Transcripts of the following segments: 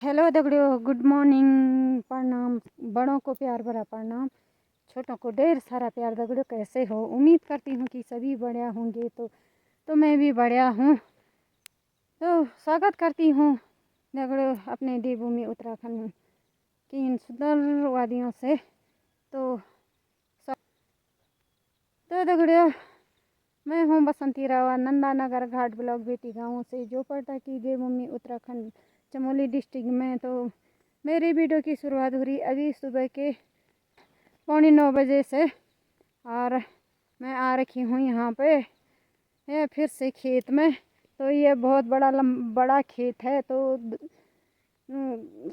Hello दगड़ियों, good morning. प्रणाम। बड़ों को प्यार भरा प्रणाम, छोटों को ढेर सारा प्यार। दगड़ियों कैसे हो? उम्मीद करती हूँ कि सभी बढ़िया होंगे। तो मैं भी बढ़िया हूँ। तो स्वागत करती हूँ दगड़ियों अपने देवभूमि उत्तराखंड की इन सुंदर वादियों से। तो दगड़ियों, मैं हूँ बसंती रावत, नंदानगर घाट ब्लॉक बेटी गाँव से, जो पड़ता की देवभूमि उत्तराखंड चमोली डिस्ट्रिक्ट में। तो मेरी वीडियो की शुरुआत हो रही अभी सुबह के 8:45 बजे से, और मैं आ रखी हूँ यहाँ पे ये फिर से खेत में। तो ये बहुत बड़ा खेत है, तो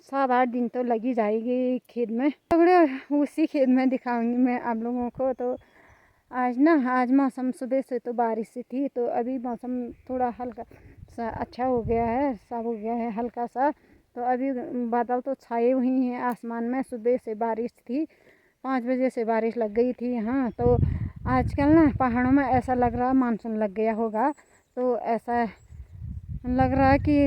7-8 दिन तो लगी जाएगी खेत में। उसी खेत में दिखाऊंगी मैं आप लोगों को। तो आज मौसम सुबह से तो बारिश सी थी, तो अभी मौसम थोड़ा हल्का सा अच्छा हो गया है, साफ हो गया है हल्का सा। तो अभी बादल तो छाए हुए हैं आसमान में। सुबह से बारिश थी, 5 बजे से बारिश लग गई थी यहाँ। तो आजकल ना पहाड़ों में ऐसा लग रहा मानसून लग गया होगा। तो ऐसा लग रहा है कि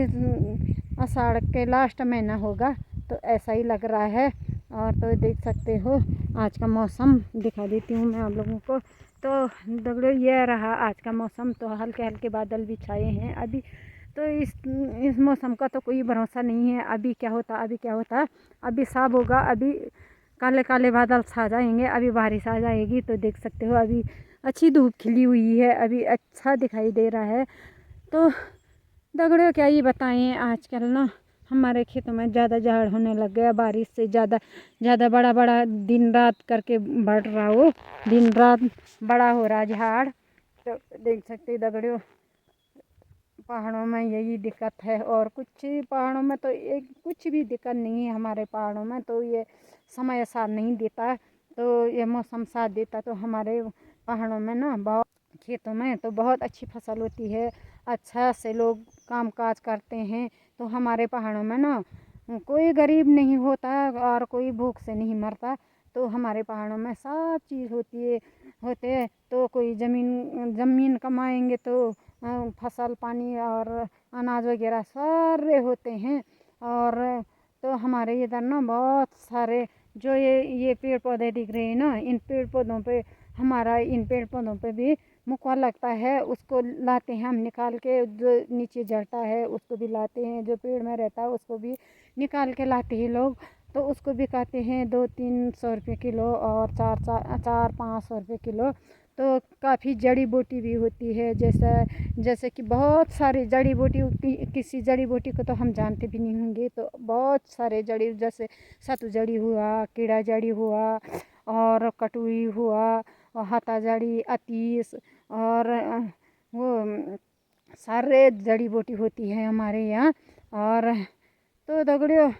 आषाढ़ के लास्ट महीना होगा, तो ऐसा ही लग रहा है। और तो देख सकते हो आज का मौसम दिखा देती हूँ मैं आप लोगों को। तो दगड़ियों ये रहा आज का मौसम। तो हल्के हल्के बादल भी छाए हैं अभी। तो इस मौसम का तो कोई भरोसा नहीं है, अभी क्या होता। अभी साफ होगा, अभी काले काले बादल छा जाएंगे, अभी बारिश आ जाएगी। तो देख सकते हो अभी अच्छी धूप खिली हुई है, अभी अच्छा दिखाई दे रहा है। तो दगड़ियों क्या ही बताएं, आजकल ना हमारे खेतों में ज़्यादा झाड़ होने लग गया। बारिश से ज़्यादा बड़ा बड़ा दिन रात करके बढ़ रहा हो, दिन रात बड़ा हो रहा झाड़। तो देख सकते दगड़ियों पहाड़ों में यही दिक्कत है। और कुछ पहाड़ों में तो एक कुछ भी दिक्कत नहीं है हमारे पहाड़ों में। तो ये समय साथ नहीं देता, तो ये मौसम साथ देता तो हमारे पहाड़ों में ना बहुत खेतों में तो बहुत अच्छी फसल होती है, अच्छा से लोग काम काज करते हैं। तो हमारे पहाड़ों में ना कोई गरीब नहीं होता और कोई भूख से नहीं मरता। तो हमारे पहाड़ों में सब चीज़ होते हैं। तो कोई ज़मीन कमाएंगे तो फसल पानी और अनाज वगैरह सारे होते हैं। और तो हमारे इधर ना बहुत सारे जो ये पेड़ पौधे दिख रहे हैं ना, इन पेड़ पौधों पे इन पेड़ पौधों पे भी मुकवा लगता है। उसको लाते हैं हम निकाल के, जो नीचे जड़ता है उसको भी लाते हैं, जो पेड़ में रहता है उसको भी निकाल के लाते हैं लोग। तो उसको भी खाते हैं 200-300 रुपये किलो, और 400-500 रुपये किलो। तो काफ़ी जड़ी बूटी भी होती है, जैसे कि बहुत सारी जड़ी बूटी। किसी जड़ी बूटी को तो हम जानते भी नहीं होंगे। तो बहुत सारे जड़ी, जैसे सतु जड़ी हुआ, कीड़ा जड़ी हुआ, और कटुई हुआ, और हाथा जड़ी, अतीस, और वो सारे जड़ी बूटी होती है हमारे यहाँ। और तो दगड़ियों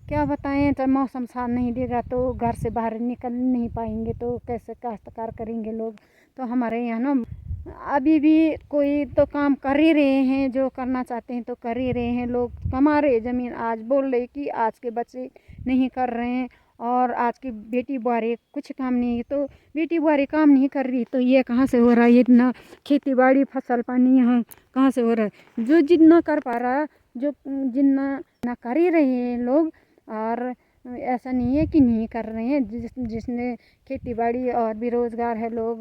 क्या बताएं, तो मौसम साथ नहीं देगा तो घर से बाहर निकल नहीं पाएंगे, तो कैसे काश्तकार करेंगे लोग। तो हमारे यहाँ ना अभी भी कोई तो काम कर ही रहे हैं, जो करना चाहते हैं तो कर ही रहे हैं लोग, कमा रहे ज़मीन। आज बोल रहे कि आज के बच्चे नहीं कर रहे हैं, और आज की बेटी बुआरी कुछ काम नहीं है, तो बेटी बुआरी काम नहीं कर रही तो ये कहाँ से हो रहा है? इतना खेती बाड़ी फसल पानी यहाँ कहाँ से हो रहा है? जो जितना कर पा रहा, जो जितना कर ही रहे हैं लोग। और ऐसा नहीं है कि नहीं कर रहे हैं, जिसने खेती बाड़ी और बेरोज़गार है लोग,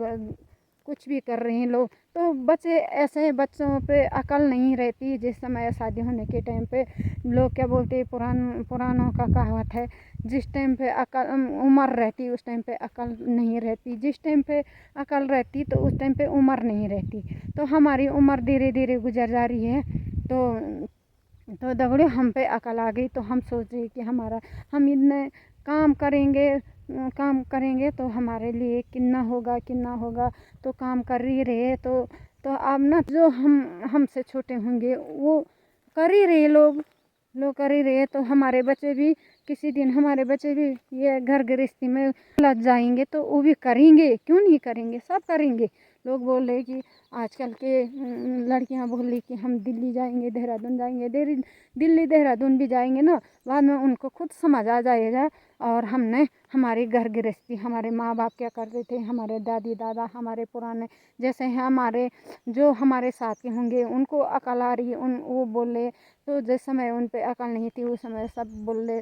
कुछ भी कर रहे हैं लोग। तो बच्चे ऐसे हैं, बच्चों पे अकल नहीं रहती। जिस समय शादी होने के टाइम पे लोग क्या बोलते हैं, पुरानों का कहावत है, जिस टाइम पे अकल उम्र रहती उस टाइम पे अकल नहीं रहती, जिस टाइम पे अकल रहती तो उस टाइम पे उम्र नहीं रहती। तो हमारी उम्र धीरे धीरे गुजर जा रही है। तो दगड़ियों हम पे अकल आ गई, तो हम सोच रहे कि हम इतने काम करेंगे तो हमारे लिए कितना होगा। तो काम कर ही रहे। तो अब ना जो हमसे छोटे होंगे वो कर ही रहे, लोग कर ही रहे। तो हमारे बच्चे भी किसी दिन ये घर गृहस्थी में लग जाएंगे तो वो भी करेंगे, क्यों नहीं करेंगे, सब करेंगे। लोग बोल रहे कि आजकल के लड़कियां बोल रही कि हम दिल्ली जाएंगे, देहरादून जाएंगे। दिल्ली देहरादून भी जाएंगे ना, बाद में उनको खुद समझ आ जाएगा। और हमने हमारी घर गृहस्थी, हमारे माँ बाप क्या करते थे, हमारे दादी दादा, हमारे पुराने जैसे हैं, हमारे जो हमारे साथ के होंगे उनको अकल आ रही है, वो बोले। तो जिस समय उन पे अकल नहीं थी उस समय सब बोले,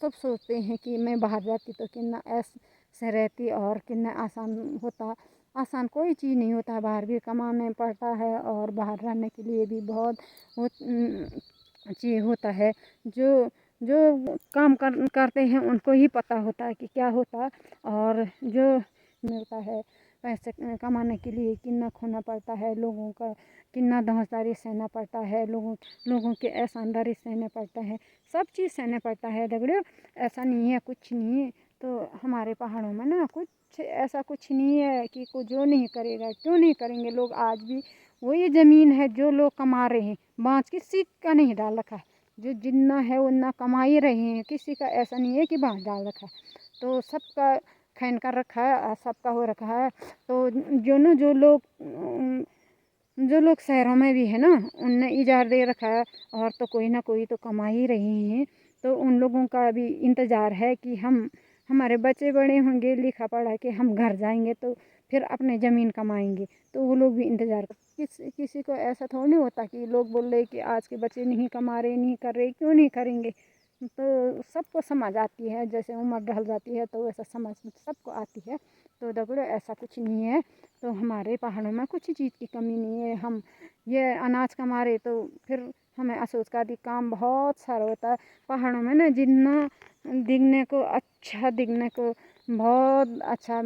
सब सोचते हैं कि मैं बाहर जाती तो कितना ऐसे रहती और कितना आसान होता। आसान कोई चीज़ नहीं होता, बाहर भी कमाना पड़ता है और बाहर रहने के लिए भी बहुत चीज़ होता है। जो जो काम करते हैं उनको ही पता होता है कि क्या होता। और जो मिलता है पैसे कमाने के लिए कितना खोना पड़ता है, लोगों का कितना दौड़दारी सहना पड़ता है, लोगों के एहसानदारी सहना पड़ता है, सब चीज़ सहना पड़ता है दगड़ियों। ऐसा नहीं है, कुछ नहीं है। तो हमारे पहाड़ों में ना कुछ ऐसा कुछ नहीं है कि को जो नहीं करेगा, क्यों नहीं करेंगे लोग। आज भी वही ज़मीन है जो लोग कमा रहे हैं, बाँच किसी का नहीं डाल रखा है। जो जितना है उतना कमा ही रहे हैं, किसी का ऐसा नहीं है कि बाँच डाल रखा है। तो सबका खैन कर रखा है, सबका हो रखा है। तो जो लोग शहरों में भी है ना, उनने इजारा दे रखा है और तो कोई ना कोई तो कमा ही रहे हैं। तो उन लोगों का भी इंतज़ार है कि हमारे बच्चे बड़े होंगे, लिखा पढ़ा के हम घर जाएंगे तो फिर अपने ज़मीन कमाएंगे। तो वो लोग भी इंतज़ार कर, किसी को ऐसा थोड़ी नहीं होता कि लोग बोल रहे कि आज के बच्चे नहीं कमा रहे, नहीं कर रहे, क्यों नहीं करेंगे। तो सबको समझ आती है, जैसे उम्र ढल जाती है तो वैसा समझ सबको आती है। तो दगड़ो ऐसा कुछ नहीं है। तो हमारे पहाड़ों में कुछ चीज़ की कमी नहीं है। हम ये अनाज कमा रहे तो फिर हमें अफसोस का भी काम बहुत सारा होता है पहाड़ों में ना। जितना दिखने को अच्छा, दिखने को बहुत अच्छा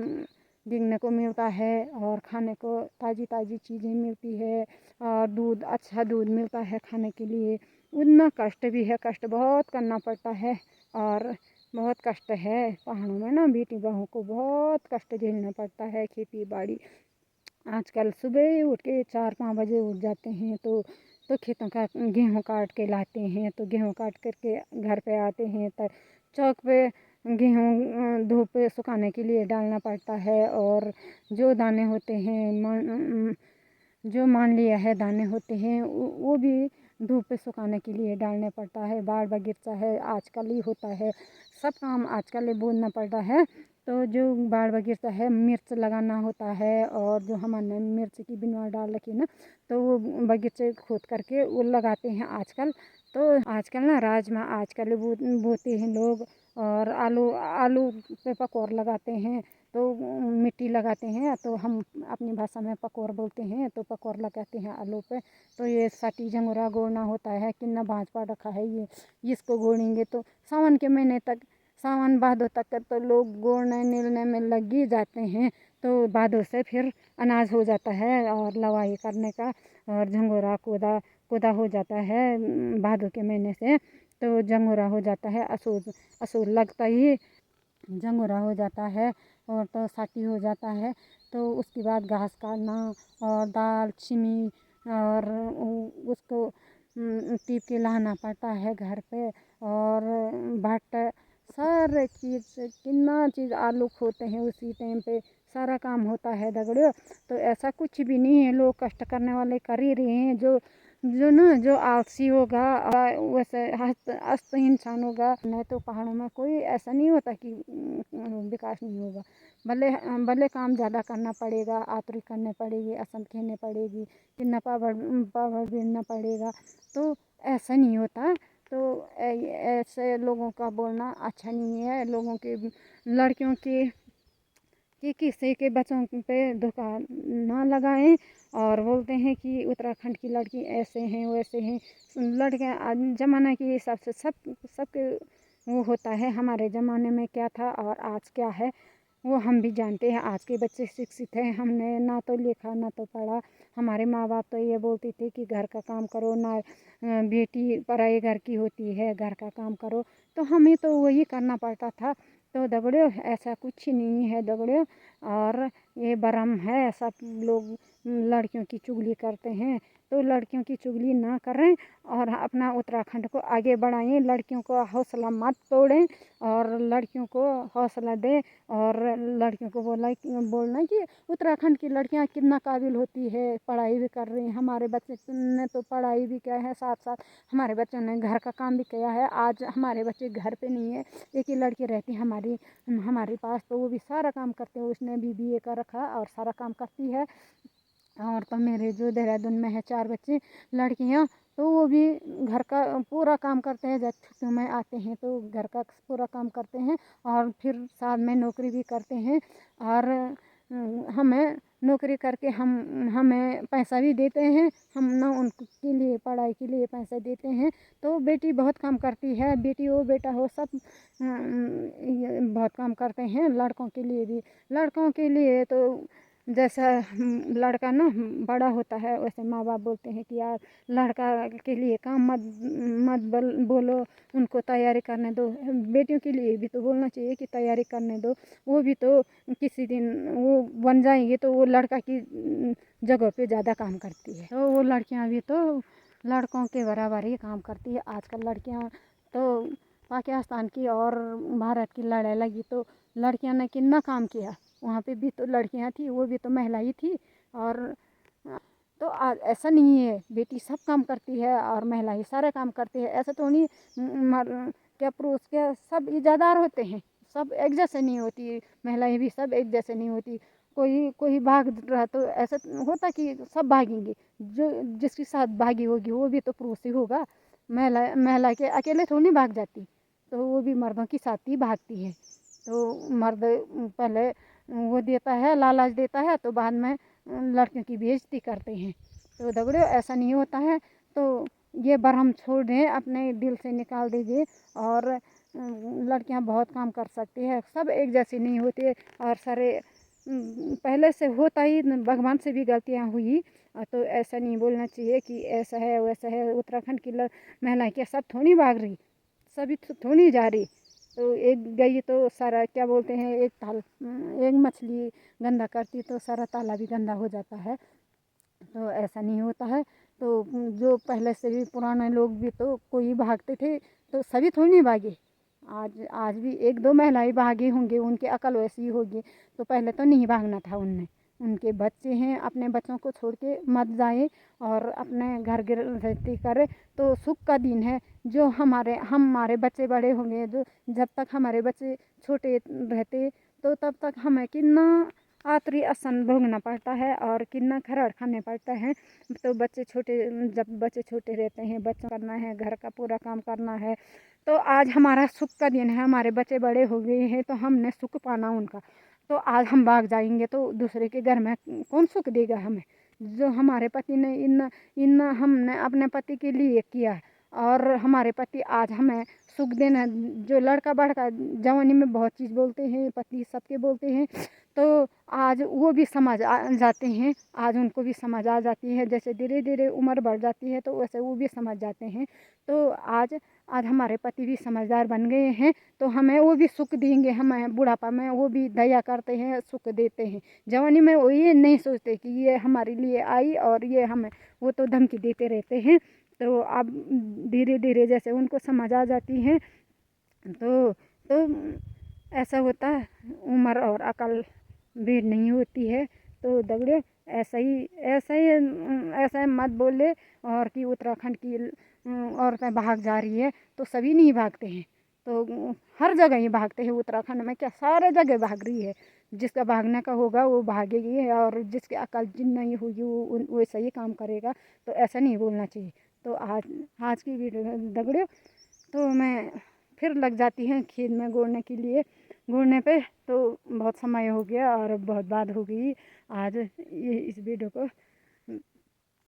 दिखने को मिलता है और खाने को ताज़ी ताज़ी चीज़ें मिलती है और दूध, अच्छा दूध मिलता है खाने के लिए। उतना कष्ट भी है, कष्ट बहुत करना पड़ता है और बहुत कष्ट है पहाड़ों में ना। बेटी बहू को बहुत कष्ट झेलना पड़ता है। खेती बाड़ी आजकल सुबह उठ के 4-5 बजे उठ जाते हैं तो खेतों का गेहूँ काट के लाते हैं। तो गेहूँ काट करके घर पे आते हैं तो चौक पे गेहूँ धूप पे सुखाने के लिए डालना पड़ता है। और जो दाने होते हैं, जो मान लिया है दाने होते हैं, वो भी धूप पे सुखाने के लिए डालने पड़ता है। बाढ़ बगीचा है आजकल ही होता है, सब काम आजकल ही बोलना पड़ता है। तो जो बाड़ बगीचा है, मिर्च लगाना होता है और जो हमारे मिर्च की बिनवा डाल रखी ना, तो वो बगीचे खोद करके वो लगाते हैं आजकल। तो आजकल ना राजमा आजकल बोते हैं लोग और आलू आलू पे पकौर लगाते हैं। तो मिट्टी लगाते हैं, तो हम अपनी भाषा में पकौर बोलते हैं। तो पकौर लगाते हैं आलू पे। तो ये सटी झंगोरा गोड़ना होता है, कितना भांज पा रखा है ये, इसको गोड़ेंगे तो सावन के महीने तक, सावन भादों तक तो लोग गोड़ने नीलने में लग ही जाते हैं। तो भादों से फिर अनाज हो जाता है और लवाई करने का और झंगोरा कोदा हो जाता है भादों के महीने से। तो झंगोरा हो जाता है, असोज लगता ही झंगोरा हो जाता है और तो साटी हो जाता है। तो उसके बाद घास काटना और दाल चीनी और उसको टीप के लाना पड़ता है घर पे। और भट्ट सारे चीज़ कितना चीज़ आलू खोते हैं उसी टाइम पे, सारा काम होता है दगड़ियों। तो ऐसा कुछ भी नहीं है, लोग कष्ट करने वाले कर ही रहे हैं। जो आलसी होगा वैसे हस्त इंसान होगा, नहीं तो पहाड़ों में कोई ऐसा नहीं होता कि विकास नहीं होगा। भले भले काम ज़्यादा करना पड़ेगा, आतुरी करनी पड़ेगी, असम खेलनी पड़ेगी, कितना पावर गिरना पड़ेगा, तो ऐसा नहीं होता। तो ऐसे लोगों का बोलना अच्छा नहीं है। लोगों के लड़कियों के कि किसी के बच्चों पे दुकान ना लगाएं और बोलते हैं कि उत्तराखंड की लड़की ऐसे हैं वैसे हैं। लड़कियां आज ज़माना के हिसाब से सबके वो होता है। हमारे ज़माने में क्या था और आज क्या है वो हम भी जानते हैं। आज के बच्चे शिक्षित हैं, हमने ना तो लिखा ना तो पढ़ा। हमारे माँ बाप तो ये बोलते थे कि घर का काम करो ना, बेटी पराए घर की होती है, घर का काम करो। तो हमें तो वही करना पड़ता था। तो दगड़ियों ऐसा कुछ नहीं है दगड़ियों। और ये भ्रम है। सब लोग लड़कियों की चुगली करते हैं, तो लड़कियों की चुगली ना करें और अपना उत्तराखंड को आगे बढ़ाएं। लड़कियों को हौसला मत तोड़ें और लड़कियों को हौसला दें और लड़कियों को बोलना कि उत्तराखंड की लड़कियां कितना काबिल होती है, पढ़ाई भी कर रही हैं। हमारे बच्चे ने तो पढ़ाई भी किया है, साथ साथ हमारे बच्चों ने घर का काम भी किया है। आज हमारे बच्चे घर पे नहीं है, एक ही लड़की रहती है हमारे पास, तो वो भी सारा काम करते हैं। उसने भी BA कर रखा और सारा काम करती है। और तो मेरे जो देहरादून में है 4 बच्चे लड़कियां, तो वो भी घर का पूरा काम करते हैं। जब छुट्टियों में आते हैं तो घर का पूरा काम करते हैं और फिर साथ में नौकरी भी करते हैं। और हमें नौकरी करके हमें पैसा भी देते हैं। हम ना उनके लिए पढ़ाई के लिए पैसा देते हैं। तो बेटी बहुत काम करती है, बेटी हो बेटा हो सब बहुत काम करते हैं। लड़कों के लिए भी, लड़कों के लिए तो जैसा लड़का ना बड़ा होता है वैसे माँ बाप बोलते हैं कि यार लड़का के लिए काम मत बोलो, उनको तैयारी करने दो। बेटियों के लिए भी तो बोलना चाहिए कि तैयारी करने दो, वो भी तो किसी दिन वो बन जाएंगे तो वो लड़का की जगह पे ज़्यादा काम करती है। तो वो लड़कियां भी तो लड़कों के बराबर ही काम करती है। आजकल लड़कियां तो पाकिस्तान की और भारत की लड़ाई लगी तो लड़कियां ने कितना काम किया, वहाँ पे भी तो लड़कियां थी, वो भी तो महिला ही थी। और तो ऐसा नहीं है, बेटी सब काम करती है और महिला ही सारे काम करती है, ऐसा तो नहीं। क्या पुरुष क्या सब इज़्ज़ादार होते हैं, सब एक जैसे नहीं होती, महिलाएं भी सब एक जैसे नहीं होती। कोई भाग रहा तो ऐसा होता कि सब भागेंगे, जो जिसके साथ भागी होगी वो भी तो पुरुष ही होगा। महिला के अकेले थोड़ी नहीं भाग जाती, तो वो भी मर्दों के साथ ही भागती है। तो मर्द पहले वो देता है, लालच देता है, तो बाद में लड़कियों की बेइज्जती करते हैं। तो दगड़ियों ऐसा नहीं होता है। तो ये भ्रम छोड़ दें, अपने दिल से निकाल दीजिए। और लड़कियां बहुत काम कर सकती है, सब एक जैसी नहीं होती है। और सारे पहले से होता ही, भगवान से भी गलतियां हुई। तो ऐसा नहीं बोलना चाहिए कि ऐसा है वैसा है। उत्तराखंड की महिलाएं क्या सब थोड़ी भाग रही, सभी थोड़ी जा रही। तो एक गई तो सारा क्या बोलते हैं, एक मछली गंदा करती तो सारा ताला भी गंदा हो जाता है। तो ऐसा नहीं होता है। तो जो पहले से भी पुराने लोग भी तो कोई भागते थे, तो सभी थोड़ी नहीं भागे। आज भी 1-2 महिलाएं भागे होंगे, उनकी अकल वैसी होगी। तो पहले तो नहीं भागना था उनने। उनके बच्चे हैं, अपने बच्चों को छोड़ के मत जाए और अपने घर गृहस्थी करे तो सुख का दिन है। जो हमारे बच्चे बड़े होंगे, जो जब तक हमारे बच्चे छोटे रहते तो तब तक हमें कितना आतरी असन भोगना पड़ता है और कितना खराड़ खाने पड़ता है। तो जब बच्चे छोटे रहते हैं, बच्चों करना है, घर का पूरा काम करना है। तो आज हमारा सुख का दिन है, हमारे बच्चे बड़े हो गए हैं तो हमने सुख पाना उनका। तो आज हम भाग जाएंगे तो दूसरे के घर में कौन सुख देगा हमें। जो हमारे पति ने इन हमने अपने पति के लिए किया और हमारे पति आज हमें सुख देना। जो लड़का बड़का जवानी में बहुत चीज़ बोलते हैं, पति सबके बोलते हैं, तो आज वो भी समझ आ जाते हैं। आज उनको भी समझ आ जाती है, जैसे धीरे धीरे उम्र बढ़ जाती है तो वैसे वो भी समझ जाते हैं। तो आज हमारे पति भी समझदार बन गए हैं, तो हमें वो भी सुख देंगे। हमें बुढ़ापा में वो भी दया करते हैं, सुख देते हैं। जवानी में वो ये नहीं सोचते कि ये हमारे लिए आई और ये हमें, वो तो धमकी देते रहते हैं। तो अब धीरे धीरे जैसे उनको समझ आ जाती है तो ऐसा होता है। उम्र और अकल भीड़ नहीं होती है। तो दगड़े ऐसा ही मत बोले और कि उत्तराखंड की औरतें भाग जा रही है, तो सभी नहीं भागते हैं। तो हर जगह ही भागते हैं, उत्तराखंड में क्या सारे जगह भाग रही है। जिसका भागने का होगा वो भागेगी और जिसकी अकल नहीं होगी वो वैसा ही काम करेगा। तो ऐसा नहीं बोलना चाहिए। तो आज की वीडियो दगड़ियों, तो मैं फिर लग जाती हैं खेत में गोड़ने पे। तो बहुत समय हो गया और बहुत बात हो गई। आज ये इस वीडियो को